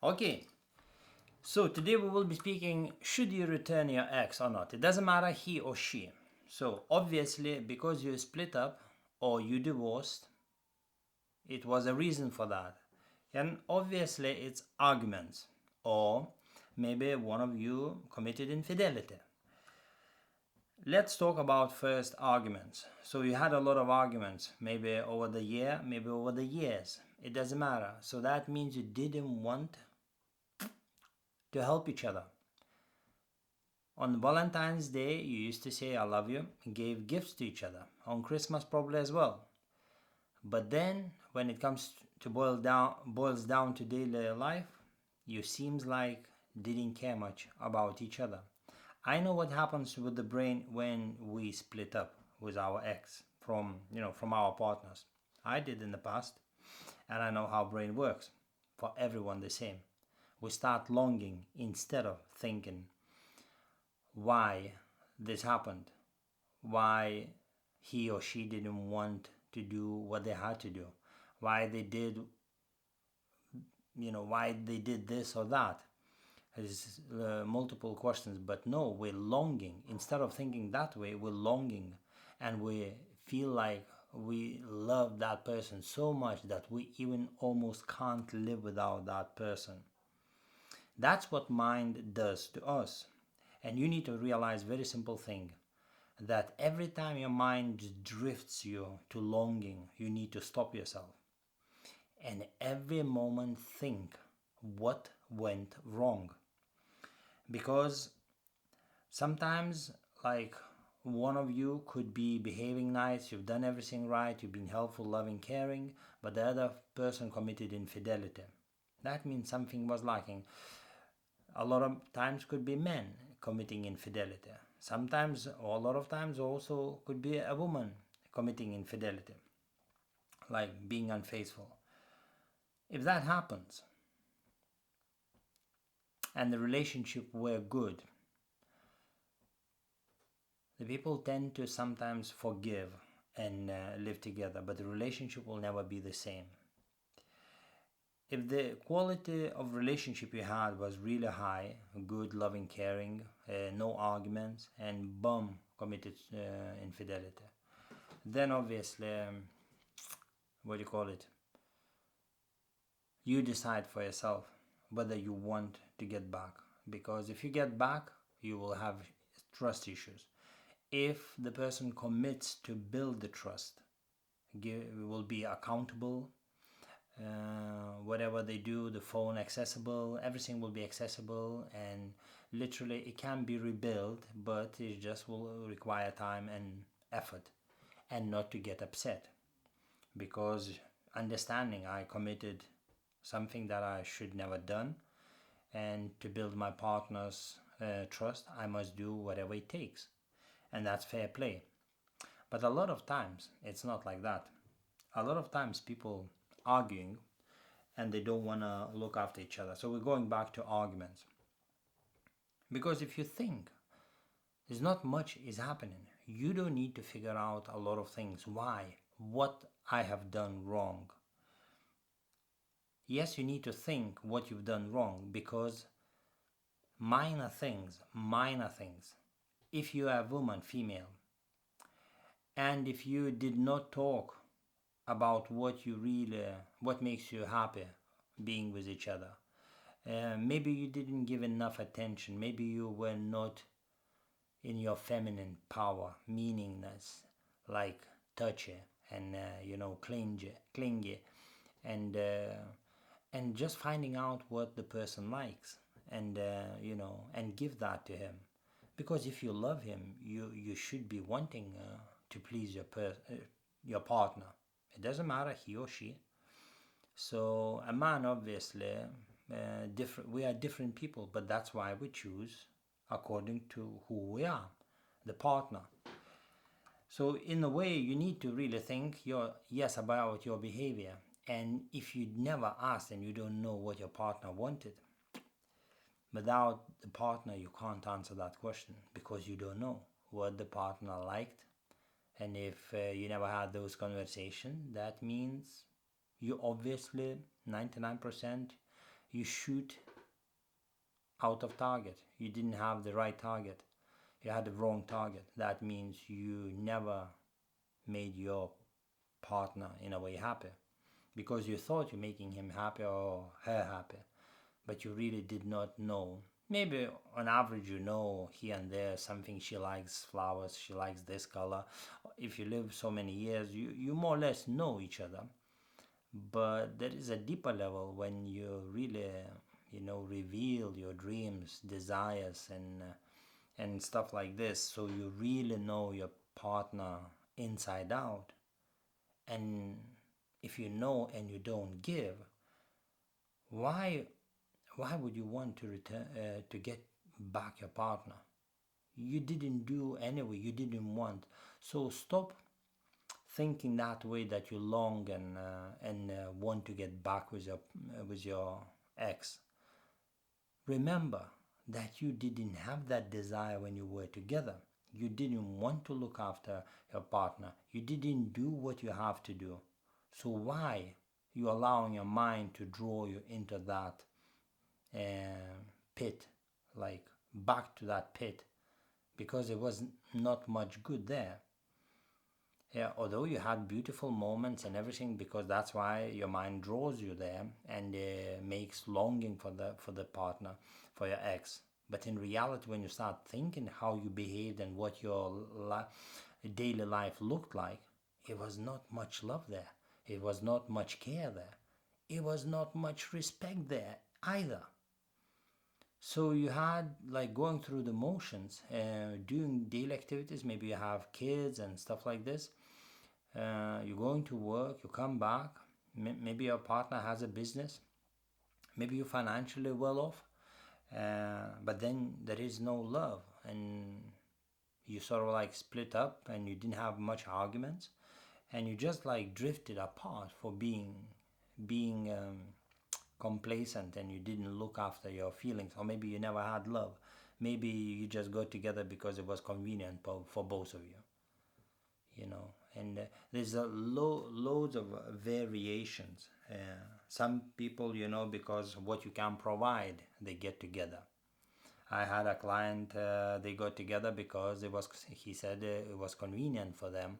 Okay, so today we will be speaking should you return your ex or not? It doesn't matter he or she. So obviously, because you split up or you divorced, it was a reason for that. And obviously, it's arguments, or maybe one of you committed infidelity. Let's talk about first arguments. So you had a lot of arguments, maybe over the year, maybe over the years. It doesn't matter. So that means you didn't want to help each other. On Valentine's Day, you used to say I love you and gave gifts to each other. On Christmas probably as well. But then when it comes to boils down to daily life, you seems like didn't care much about each other. I know what happens with the brain when we split up with our ex from our partners. I did in the past, and I know how brain works. For everyone the same. We start longing instead of thinking why this happened, why he or she didn't want to do what they had to do, why they did, why they did this or that. There's multiple questions, but no, we're longing. Instead of thinking that way, we're longing, and we feel like we love that person so much that we even almost can't live without that person. That's what mind does to us. And you need to realize very simple thing, that every time your mind drifts you to longing, you need to stop yourself. And every moment think what went wrong. Because sometimes, like, one of you could be behaving nice, you've done everything right, you've been helpful, loving, caring, but the other person committed infidelity. That means something was lacking. A lot of times could be men committing infidelity. Sometimes, or a lot of times, also could be a woman committing infidelity, like being unfaithful. If that happens and the relationship were good, the people tend to sometimes forgive and live together, but the relationship will never be the same. If the quality of relationship you had was really high, good, loving, caring, no arguments, and boom, committed infidelity, then obviously, what do you call it? You decide for yourself whether you want to get back. Because if you get back, you will have trust issues. If the person commits to build the trust, will be accountable, whatever they do, the phone accessible, everything will be accessible, and literally it can be rebuilt, but it just will require time and effort, and not to get upset, because understanding I committed something that I should never done, and to build my partner's trust, I must do whatever it takes, and that's fair play. But a lot of times it's not like that. A lot of times people arguing and they don't want to look after each other. So we're going back to arguments. Because if you think there's not much is happening, you don't need to figure out a lot of things. Why? What I have done wrong. Yes, you need to think what you've done wrong, because minor things. If you are a woman, female, and if you did not talk about what makes you happy being with each other, maybe you didn't give enough attention, maybe you were not in your feminine power, meaningness, like touchy and clingy, and just finding out what the person likes, and and give that to him. Because if you love him, you should be wanting to please your partner. It doesn't matter he or she. So a man, obviously, different. We are different people, but that's why we choose according to who we are, the partner. So in a way, you need to really think about your behavior. And if you never asked and you don't know what your partner wanted, without the partner, you can't answer that question, because you don't know what the partner liked. And if you never had those conversations, that means you obviously 99% you shoot out of target. You didn't have the right target. You had the wrong target. That means you never made your partner in a way happy, because you thought you're making him happy or her happy, but you really did not know. Maybe on average you know here and there something. She likes flowers, she likes this color. If you live so many years, you more or less know each other. But there is a deeper level when you really, reveal your dreams, desires, and stuff like this. So you really know your partner inside out. And if you know and you don't give, why would you want to return to get back your partner? You didn't do anyway. You didn't want. So stop thinking that way, that you long and want to get back with your ex. Remember that you didn't have that desire when you were together. You didn't want to look after your partner. You didn't do what you have to do. So why you allowing your mind to draw you into that pit, like back to that pit, because it was not much good there. Yeah, although you had beautiful moments and everything, because that's why your mind draws you there and makes longing for the partner, for your ex. But in reality, when you start thinking how you behaved and what your daily life looked like, it was not much love there. It was not much care there. It was not much respect there either. So you had like going through the motions, doing daily activities. Maybe you have kids and stuff like this. You're going to work, you come back. Maybe your partner has a business. Maybe you're financially well off. But then there is no love, and you sort of like split up, and you didn't have much arguments, and you just like drifted apart for being complacent, and you didn't look after your feelings. Or maybe you never had love. Maybe you just got together because it was convenient for both of you, and there's loads of variations. Some people, because what you can provide, they get together. I had a client, they got together because he said it was convenient for them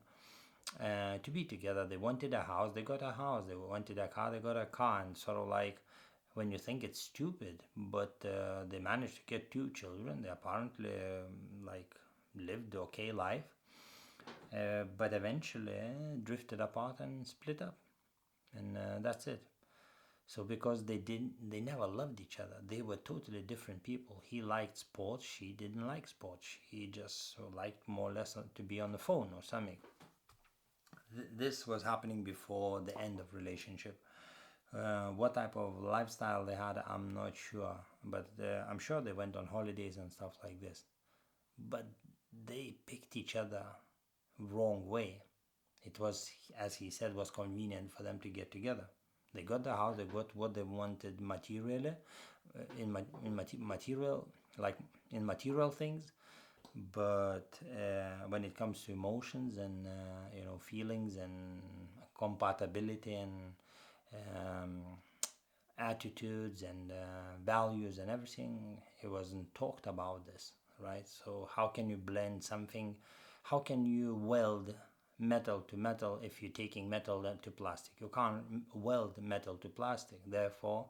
to be together. They wanted a house, they got a house. They wanted a car, they got a car. And sort of like, when you think it's stupid, but they managed to get 2 children. They apparently like lived okay life, but eventually drifted apart and split up, and that's it. So because they never loved each other. They were totally different people. He liked sports, she didn't like sports. He just liked more or less to be on the phone or something. This was happening before the end of relationship. What type of lifestyle they had, I'm not sure, but I'm sure they went on holidays and stuff like this. But they picked each other wrong way. It was, as he said, was convenient for them to get together. They got the house, they got what they wanted materially, material, like in material things. But when it comes to emotions and feelings and compatibility and um, attitudes and values and everything, it wasn't talked about this, right? So how can you blend something? How can you weld metal to metal if you're taking metal to plastic? You can't weld metal to plastic. Therefore,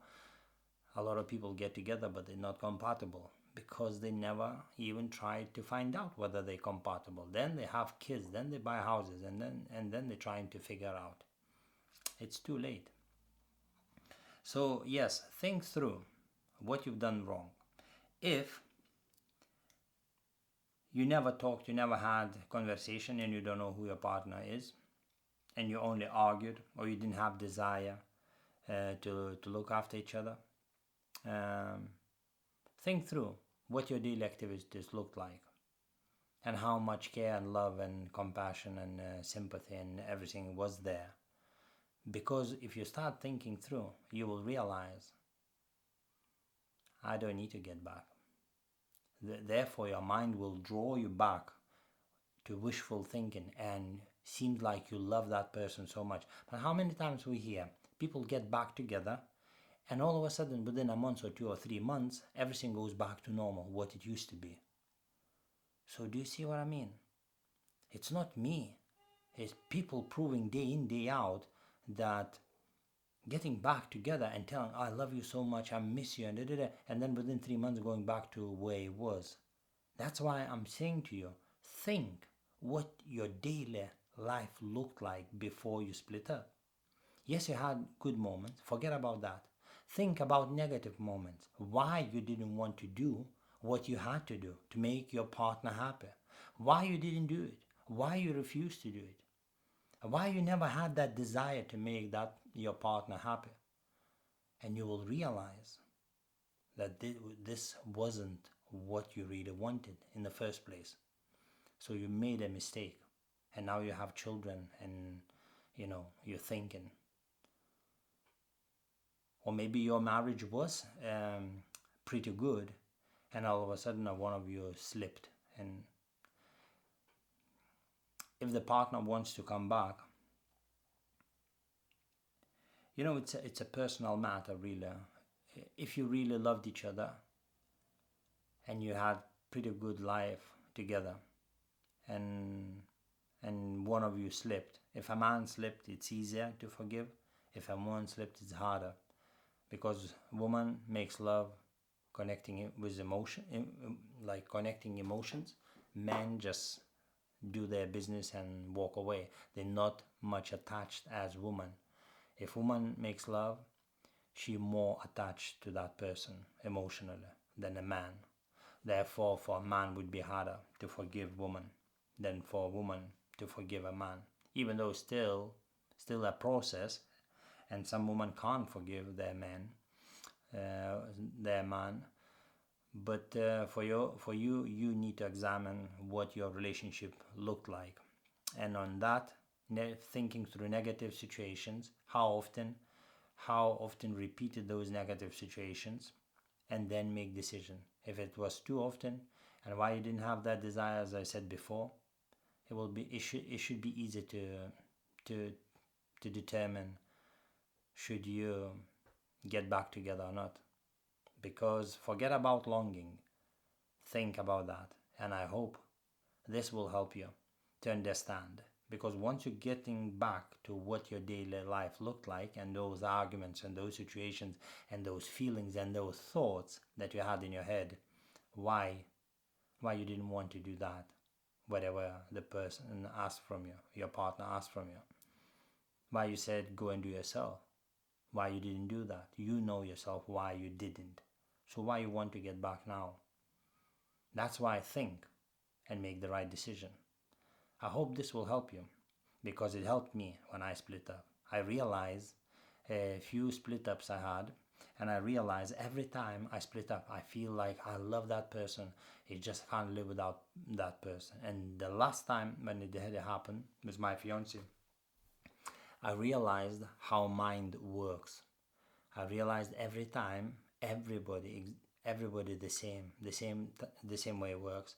a lot of people get together, but they're not compatible because they never even tried to find out whether they're compatible. Then they have kids, then they buy houses, and then they're trying to figure out. It's too late. So yes, think through what you've done wrong. If you never talked, you never had conversation, and you don't know who your partner is, and you only argued, or you didn't have desire to look after each other, think through what your daily activities looked like, and how much care and love and compassion and sympathy and everything was there. Because if you start thinking through, you will realize, I don't need to get back. Therefore, your mind will draw you back to wishful thinking and seems like you love that person so much. But how many times we hear people get back together And all of a sudden, within a month or 2 or 3 months, everything goes back to normal, what it used to be. So do you see what I mean? It's not me. It's people proving day in, day out that getting back together and telling, I love you so much, I miss you, and da, da, da, and then within 3 months going back to where it was. That's why I'm saying to you, think what your daily life looked like before you split up. Yes, you had good moments, forget about that. Think about negative moments, why you didn't want to do what you had to do to make your partner happy, why you didn't do it, why you refused to do it, why you never had that desire to make that your partner happy. And you will realize that this wasn't what you really wanted in the first place. So you made a mistake, and now you have children, and you're thinking, or maybe your marriage was pretty good, and all of a sudden one of you slipped. And if the partner wants to come back, it's a personal matter, really. If you really loved each other and you had pretty good life together, and one of you slipped, if a man slipped, it's easier to forgive. If a woman slipped, it's harder, because woman makes love connecting with emotion, like connecting emotions. Men just do their business and walk away. They're not much attached as woman. If woman makes love, she more attached to that person emotionally than a man. Therefore, for a man would be harder to forgive woman than for a woman to forgive a man. Even though still a process, and some women can't forgive their man, But for you, you need to examine what your relationship looked like, and on that, thinking through negative situations, how often repeated those negative situations, and then make decision. If it was too often, and why you didn't have that desire, as I said before, it should be easy to determine should you get back together or not. Because forget about longing, think about that, and I hope this will help you to understand. Because once you're getting back to what your daily life looked like, and those arguments and those situations and those feelings and those thoughts that you had in your head, why you didn't want to do that, whatever the person asked from you, your partner asked from you, why you said go and do yourself, why you didn't do that, you know yourself why you didn't. So why you want to get back now? That's why I think and make the right decision. I hope this will help you, because it helped me when I split up. I realized a few split ups I had, and I realized every time I split up, I feel like I love that person. I just can't live without that person. And the last time when it had happened with my fiance, I realized how mind works. I realized every time everybody the same way it works.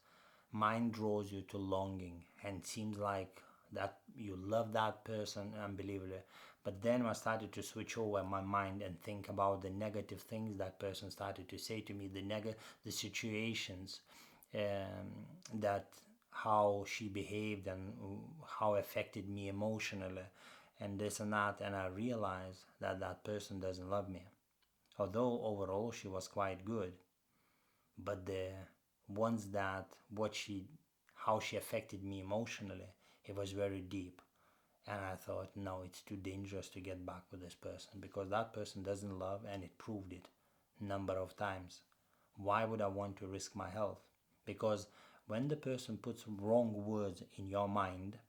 Mind draws you to longing, and it seems like that you love that person unbelievably. But then I started to switch over my mind and think about the negative things that person started to say to me, the situations, that how she behaved and how affected me emotionally, and this and that, and I realized that that person doesn't love me. Although overall she was quite good, but the ones that how she affected me emotionally, it was very deep. And I thought, no, it's too dangerous to get back with this person, because that person doesn't love, and it proved it number of times. Why would I want to risk my health? Because when the person puts wrong words in your mind,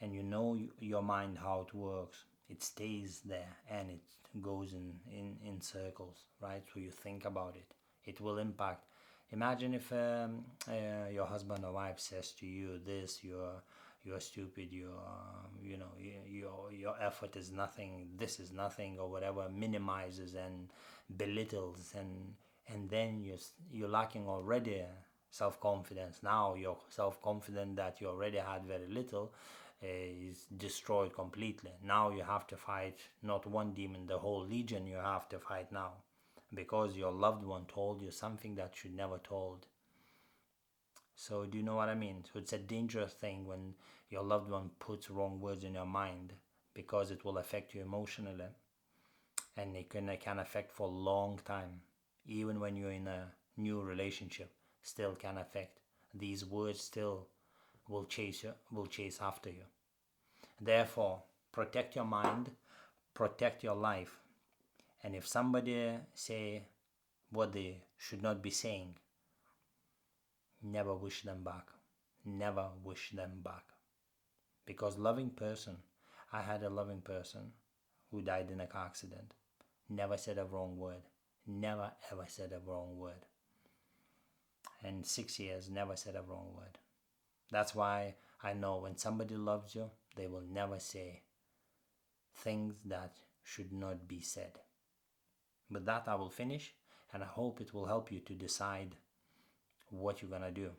and you know your mind how it works, it stays there and it goes in circles, right? So you think about it, it will impact. Imagine if your husband or wife says to you this, you're stupid, your effort is nothing, this is nothing, or whatever, minimizes and belittles, and then you're lacking already self-confidence. Now you're self-confident that you already had very little, is destroyed completely. Now you have to fight not one demon, the whole legion you have to fight now, because your loved one told you something that should never told. So do you know what I mean? So it's a dangerous thing when your loved one puts wrong words in your mind, because it will affect you emotionally, and it can affect for a long time. Even when you're in a new relationship, still can affect. These words still will chase after you. Therefore, protect your mind, protect your life. And if somebody say what they should not be saying, never wish them back. Never wish them back. Because loving person, I had a loving person who died in a car accident. Never said a wrong word. Never ever said a wrong word. And 6 years, never said a wrong word. That's why I know when somebody loves you, they will never say things that should not be said. With that, I will finish, and I hope it will help you to decide what you're gonna do.